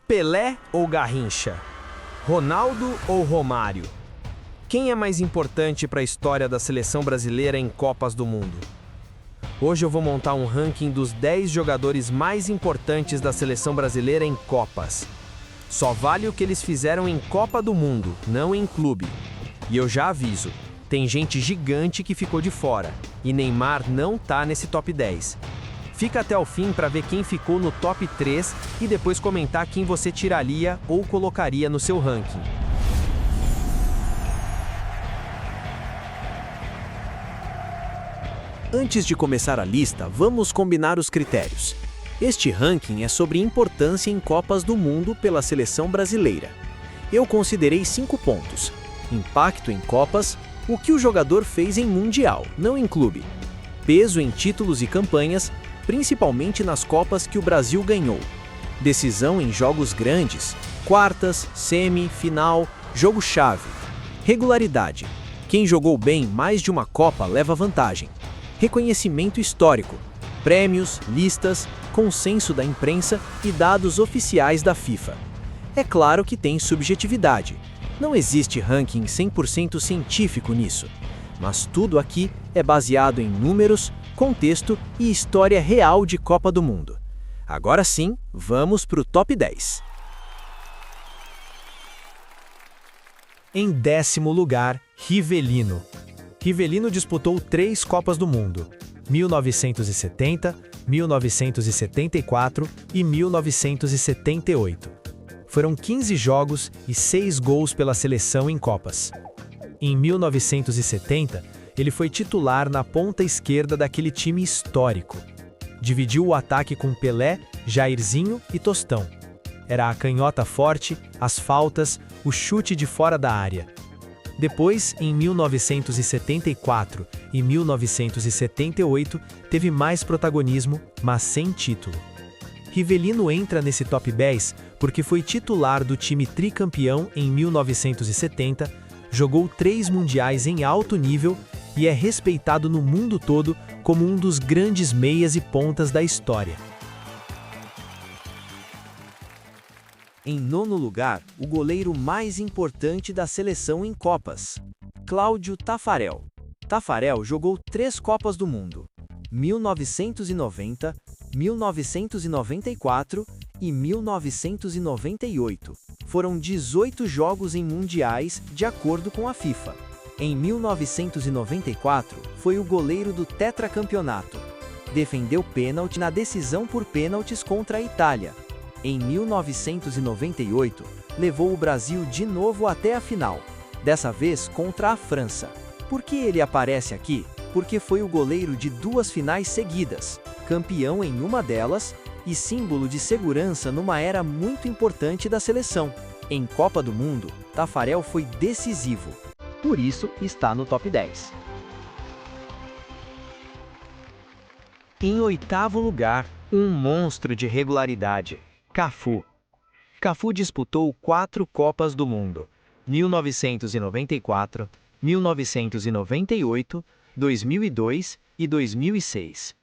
Pelé ou Garrincha? Ronaldo ou Romário? Quem é mais importante para a história da seleção brasileira em Copas do Mundo? Hoje eu vou montar um ranking dos 10 jogadores mais importantes da seleção brasileira em Copas. Só vale o que eles fizeram em Copa do Mundo, não em clube. E eu já aviso, tem gente gigante que ficou de fora, e Neymar não tá nesse top 10. Fica até o fim para ver quem ficou no top 3 e depois comentar quem você tiraria ou colocaria no seu ranking. Antes de começar a lista, vamos combinar os critérios. Este ranking é sobre importância em Copas do Mundo pela seleção brasileira. Eu considerei 5 pontos: impacto em Copas, o que o jogador fez em Mundial, não em clube, peso em títulos e campanhas, principalmente nas Copas que o Brasil ganhou, decisão em jogos grandes, quartas, semi, final, jogo-chave, regularidade, quem jogou bem mais de uma Copa leva vantagem, reconhecimento histórico, prêmios, listas, consenso da imprensa e dados oficiais da FIFA. É claro que tem subjetividade. Não existe ranking 100% científico nisso, mas tudo aqui é baseado em números, contexto e história real de Copa do Mundo. Agora sim, vamos para o top 10. Em 10º lugar, Rivelino. Rivelino disputou 3 Copas do Mundo, 1970, 1974 e 1978. Foram 15 jogos e 6 gols pela seleção em Copas. Em 1970, ele foi titular na ponta esquerda daquele time histórico. Dividiu o ataque com Pelé, Jairzinho e Tostão. Era a canhota forte, as faltas, o chute de fora da área. Depois, em 1974 e 1978, teve mais protagonismo, mas sem título. Rivelino entra nesse top 10 porque foi titular do time tricampeão em 1970, jogou 3 mundiais em alto nível e é respeitado no mundo todo como um dos grandes meias e pontas da história. Em 9º lugar, o goleiro mais importante da seleção em Copas, Cláudio Taffarel. Taffarel jogou 3 Copas do Mundo, 1990, 1994 e 1998. Foram 18 jogos em mundiais, de acordo com a FIFA. Em 1994, foi o goleiro do tetracampeonato. Defendeu pênalti na decisão por pênaltis contra a Itália. Em 1998, levou o Brasil de novo até a final, dessa vez contra a França. Por que ele aparece aqui? Porque foi o goleiro de 2 finais seguidas, campeão em uma delas e símbolo de segurança numa era muito importante da seleção. Em Copa do Mundo, Taffarel foi decisivo. Por isso, está no top 10. Em 8º lugar, um monstro de regularidade, Cafu. Cafu disputou 4 Copas do Mundo, 1994, 1998, 2002 e 2006.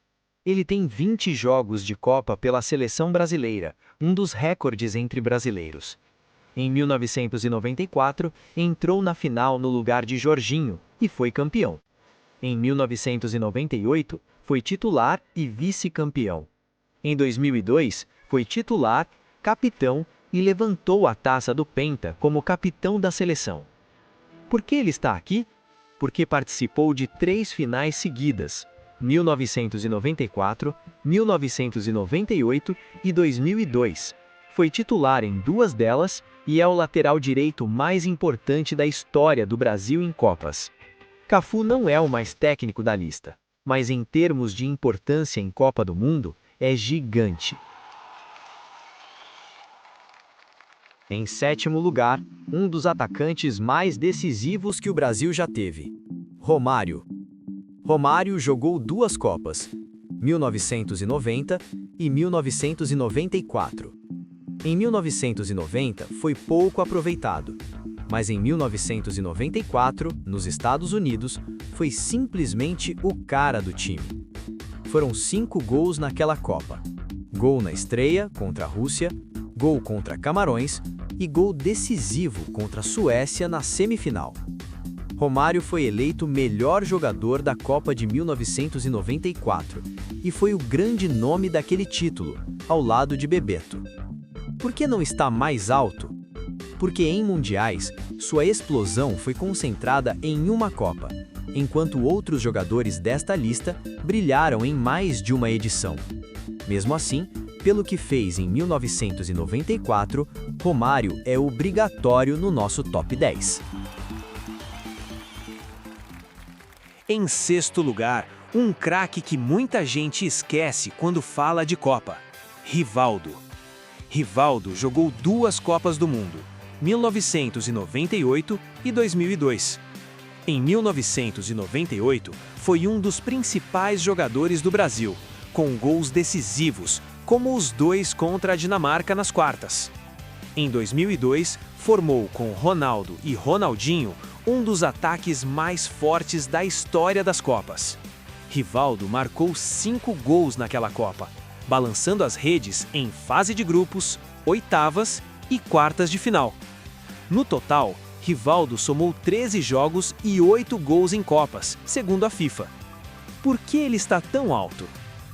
Ele tem 20 jogos de Copa pela seleção brasileira, um dos recordes entre brasileiros. Em 1994, entrou na final no lugar de Jorginho e foi campeão. Em 1998, foi titular e vice-campeão. Em 2002, foi titular, capitão e levantou a taça do Penta como capitão da seleção. Por que ele está aqui? Porque participou de 3 finais seguidas, 1994, 1998 e 2002. Foi titular em 2 delas e é o lateral direito mais importante da história do Brasil em Copas. Cafu não é o mais técnico da lista, mas em termos de importância em Copa do Mundo, é gigante. Em 7º lugar, um dos atacantes mais decisivos que o Brasil já teve, Romário. Romário jogou 2 Copas, 1990 e 1994. Em 1990 foi pouco aproveitado, mas em 1994, nos Estados Unidos, foi simplesmente o cara do time. Foram 5 gols naquela Copa. Gol na estreia contra a Rússia, gol contra Camarões e gol decisivo contra a Suécia na semifinal. Romário foi eleito melhor jogador da Copa de 1994 e foi o grande nome daquele título, ao lado de Bebeto. Por que não está mais alto? Porque em mundiais, sua explosão foi concentrada em uma Copa, enquanto outros jogadores desta lista brilharam em mais de uma edição. Mesmo assim, pelo que fez em 1994, Romário é obrigatório no nosso top 10. Em sexto lugar, um craque que muita gente esquece quando fala de Copa: Rivaldo. Rivaldo jogou 2 Copas do Mundo, 1998 e 2002. Em 1998, foi um dos principais jogadores do Brasil, com gols decisivos, como os 2 contra a Dinamarca nas quartas. Em 2002, formou com Ronaldo e Ronaldinho um dos ataques mais fortes da história das Copas. Rivaldo marcou 5 gols naquela Copa, balançando as redes em fase de grupos, oitavas e quartas de final. No total, Rivaldo somou 13 jogos e 8 gols em Copas, segundo a FIFA. Por que ele está tão alto?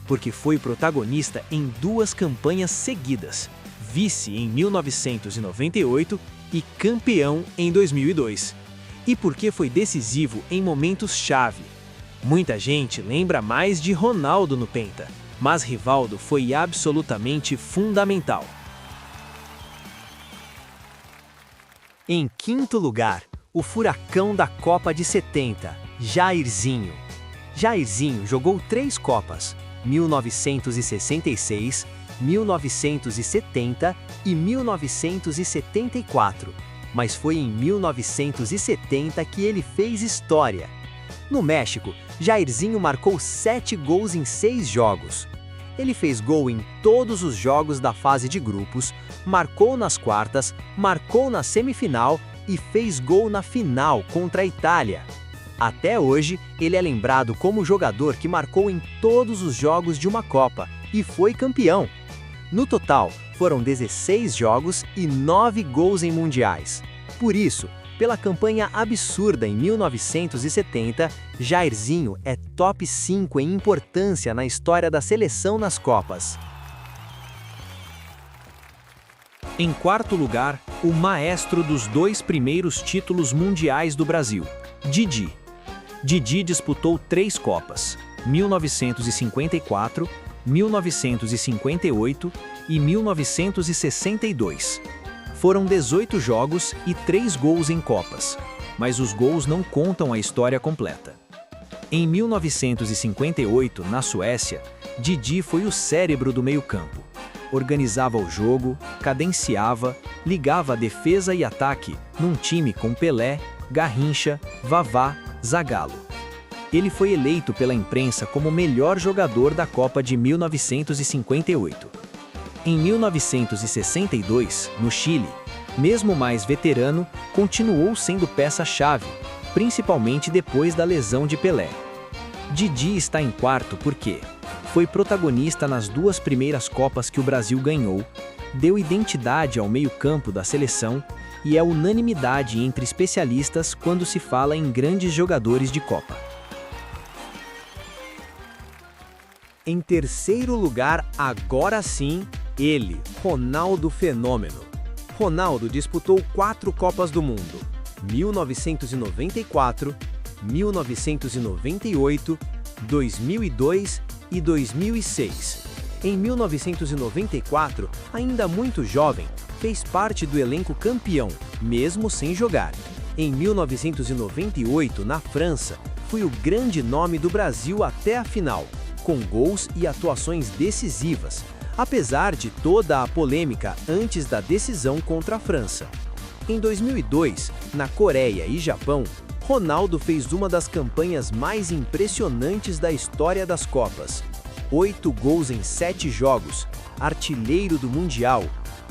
Porque foi protagonista em 2 campanhas seguidas, vice em 1998 e campeão em 2002. E porque foi decisivo em momentos-chave. Muita gente lembra mais de Ronaldo no Penta, mas Rivaldo foi absolutamente fundamental. Em quinto lugar, o furacão da Copa de 70, Jairzinho. Jairzinho jogou 3 Copas, 1966, 1970 e 1974, mas foi em 1970 que ele fez história. No México, Jairzinho marcou 7 gols em 6 jogos. Ele fez gol em todos os jogos da fase de grupos, marcou nas quartas, marcou na semifinal e fez gol na final contra a Itália. Até hoje, ele é lembrado como o jogador que marcou em todos os jogos de uma Copa e foi campeão. No total, foram 16 jogos e 9 gols em mundiais. Por isso, pela campanha absurda em 1970, Jairzinho é top 5 em importância na história da seleção nas Copas. Em quarto lugar, o maestro dos 2 primeiros títulos mundiais do Brasil, Didi. Didi disputou 3 Copas, 1954, 1958 e 1962. Foram 18 jogos e 3 gols em Copas, mas os gols não contam a história completa. Em 1958, na Suécia, Didi foi o cérebro do meio-campo. Organizava o jogo, cadenciava, ligava a defesa e ataque num time com Pelé, Garrincha, Vavá, Zagallo. Ele foi eleito pela imprensa como o melhor jogador da Copa de 1958. Em 1962, no Chile, mesmo mais veterano, continuou sendo peça-chave, principalmente depois da lesão de Pelé. Didi está em quarto porque foi protagonista nas 2 primeiras Copas que o Brasil ganhou, deu identidade ao meio-campo da seleção e é unanimidade entre especialistas quando se fala em grandes jogadores de Copa. Em terceiro lugar, agora sim, ele, Ronaldo Fenômeno. Ronaldo disputou 4 Copas do Mundo, 1994, 1998, 2002 e 2006. Em 1994, ainda muito jovem, fez parte do elenco campeão, mesmo sem jogar. Em 1998, na França, foi o grande nome do Brasil até a final, com gols e atuações decisivas, apesar de toda a polêmica antes da decisão contra a França. Em 2002, na Coreia e Japão, Ronaldo fez uma das campanhas mais impressionantes da história das Copas. 8 gols em 7 jogos, artilheiro do Mundial,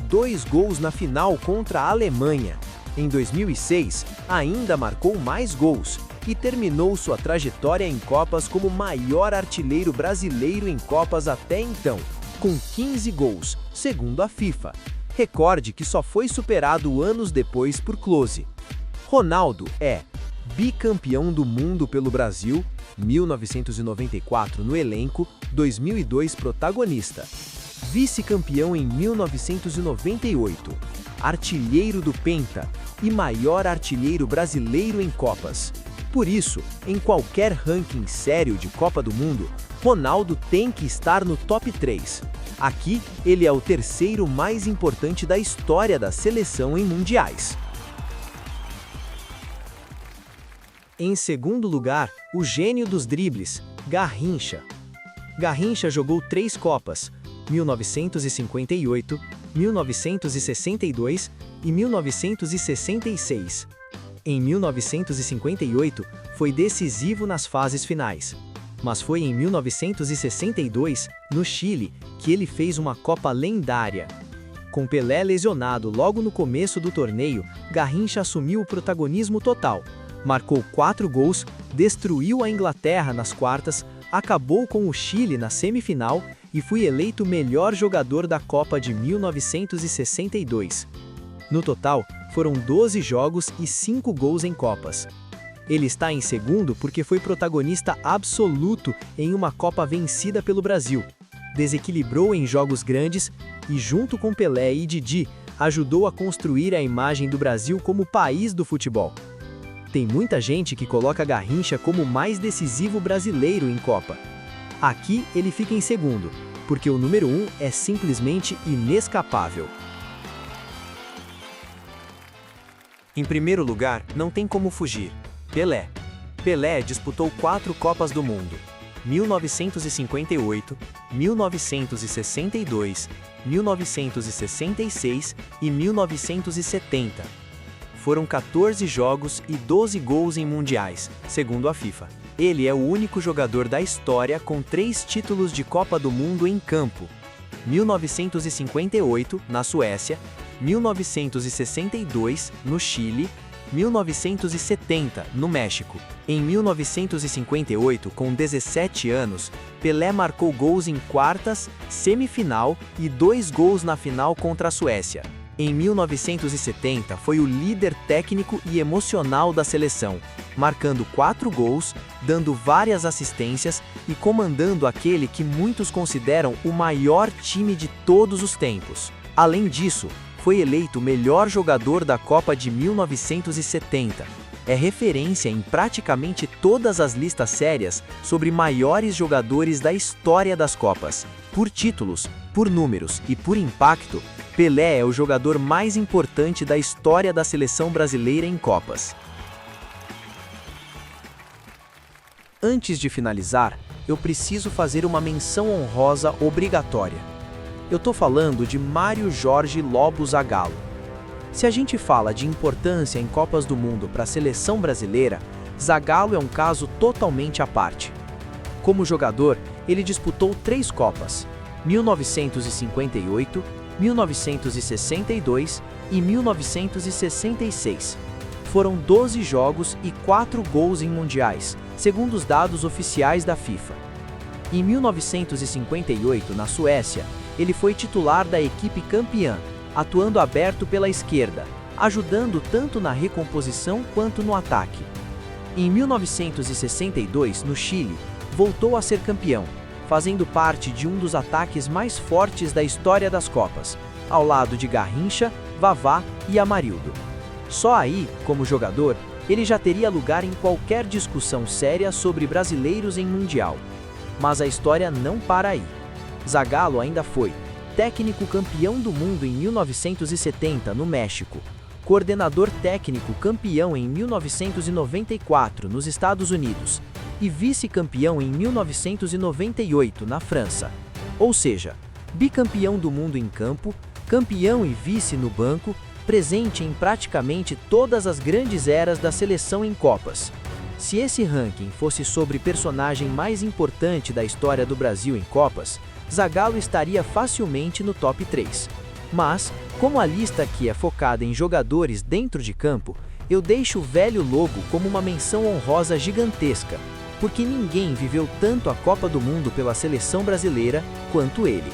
2 gols na final contra a Alemanha. Em 2006, ainda marcou mais gols e terminou sua trajetória em Copas como o maior artilheiro brasileiro em Copas até então, com 15 gols, segundo a FIFA. recorde que só foi superado anos depois por Klose. Ronaldo é bicampeão do mundo pelo Brasil, 1994 no elenco, 2002 protagonista. Vice-campeão em 1998, artilheiro do Penta e maior artilheiro brasileiro em Copas. Por isso, em qualquer ranking sério de Copa do Mundo, Ronaldo tem que estar no top 3. Aqui, ele é o terceiro mais importante da história da seleção em mundiais. Em segundo lugar, o gênio dos dribles, Garrincha. Garrincha jogou 3 Copas, 1958, 1962 e 1966. Em 1958, foi decisivo nas fases finais. Mas foi em 1962, no Chile, que ele fez uma Copa lendária. Com Pelé lesionado logo no começo do torneio, Garrincha assumiu o protagonismo total. Marcou 4 gols, destruiu a Inglaterra nas quartas, acabou com o Chile na semifinal e foi eleito o melhor jogador da Copa de 1962. No total, foram 12 jogos e 5 gols em Copas. Ele está em segundo porque foi protagonista absoluto em uma Copa vencida pelo Brasil. Desequilibrou em jogos grandes e, junto com Pelé e Didi, ajudou a construir a imagem do Brasil como país do futebol. Tem muita gente que coloca Garrincha como o mais decisivo brasileiro em Copa. Aqui ele fica em segundo, porque o número 1 é simplesmente inescapável. Em primeiro lugar, não tem como fugir. Pelé. Pelé disputou 4 Copas do Mundo: 1958, 1962, 1966 e 1970. Foram 14 jogos e 12 gols em mundiais, segundo a FIFA. Ele é o único jogador da história com 3 títulos de Copa do Mundo em campo: 1958, na Suécia, 1962, no Chile, 1970, no México. Em 1958, com 17 anos, Pelé marcou gols em quartas, semifinal e 2 gols na final contra a Suécia. Em 1970, foi o líder técnico e emocional da seleção, marcando 4 gols, dando várias assistências e comandando aquele que muitos consideram o maior time de todos os tempos. Além disso, foi eleito o melhor jogador da Copa de 1970. É referência em praticamente todas as listas sérias sobre maiores jogadores da história das Copas. Por títulos, por números e por impacto, Pelé é o jogador mais importante da história da seleção brasileira em Copas. Antes de finalizar, eu preciso fazer uma menção honrosa obrigatória. Eu tô falando de Mário Jorge Lobo Zagallo. Se a gente fala de importância em Copas do Mundo para a seleção brasileira, Zagallo é um caso totalmente à parte. Como jogador, ele disputou 3 Copas: 1958, 1962 e 1966. Foram 12 jogos e 4 gols em mundiais, segundo os dados oficiais da FIFA. Em 1958, na Suécia, ele foi titular da equipe campeã, atuando aberto pela esquerda, ajudando tanto na recomposição quanto no ataque. Em 1962, no Chile, voltou a ser campeão, fazendo parte de um dos ataques mais fortes da história das Copas, ao lado de Garrincha, Vavá e Amarildo. Só aí, como jogador, ele já teria lugar em qualquer discussão séria sobre brasileiros em Mundial. Mas a história não para aí. Zagallo ainda foi técnico campeão do mundo em 1970 no México, coordenador técnico campeão em 1994 nos Estados Unidos e vice-campeão em 1998 na França. Ou seja, bicampeão do mundo em campo, campeão e vice no banco, presente em praticamente todas as grandes eras da seleção em Copas. Se esse ranking fosse sobre personagem mais importante da história do Brasil em Copas, Zagallo estaria facilmente no top 3. Mas, como a lista aqui é focada em jogadores dentro de campo, eu deixo o velho Lobo como uma menção honrosa gigantesca, porque ninguém viveu tanto a Copa do Mundo pela seleção brasileira quanto ele.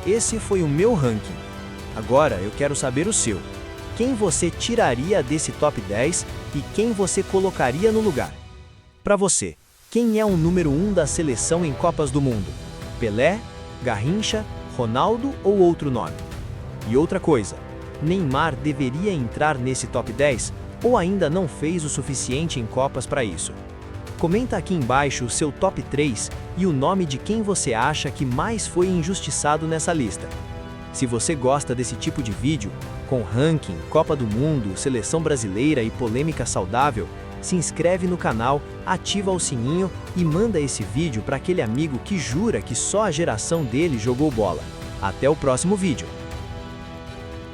Esse foi o meu ranking. Agora eu quero saber o seu. Quem você tiraria desse top 10 e quem você colocaria no lugar? Para você, quem é o número 1 da seleção em Copas do Mundo? Pelé, Garrincha, Ronaldo ou outro nome? E outra coisa, Neymar deveria entrar nesse top 10 ou ainda não fez o suficiente em Copas para isso? Comenta aqui embaixo o seu top 3 e o nome de quem você acha que mais foi injustiçado nessa lista. Se você gosta desse tipo de vídeo, com ranking, Copa do Mundo, Seleção Brasileira e polêmica saudável, se inscreve no canal, ativa o sininho e manda esse vídeo para aquele amigo que jura que só a geração dele jogou bola. Até o próximo vídeo!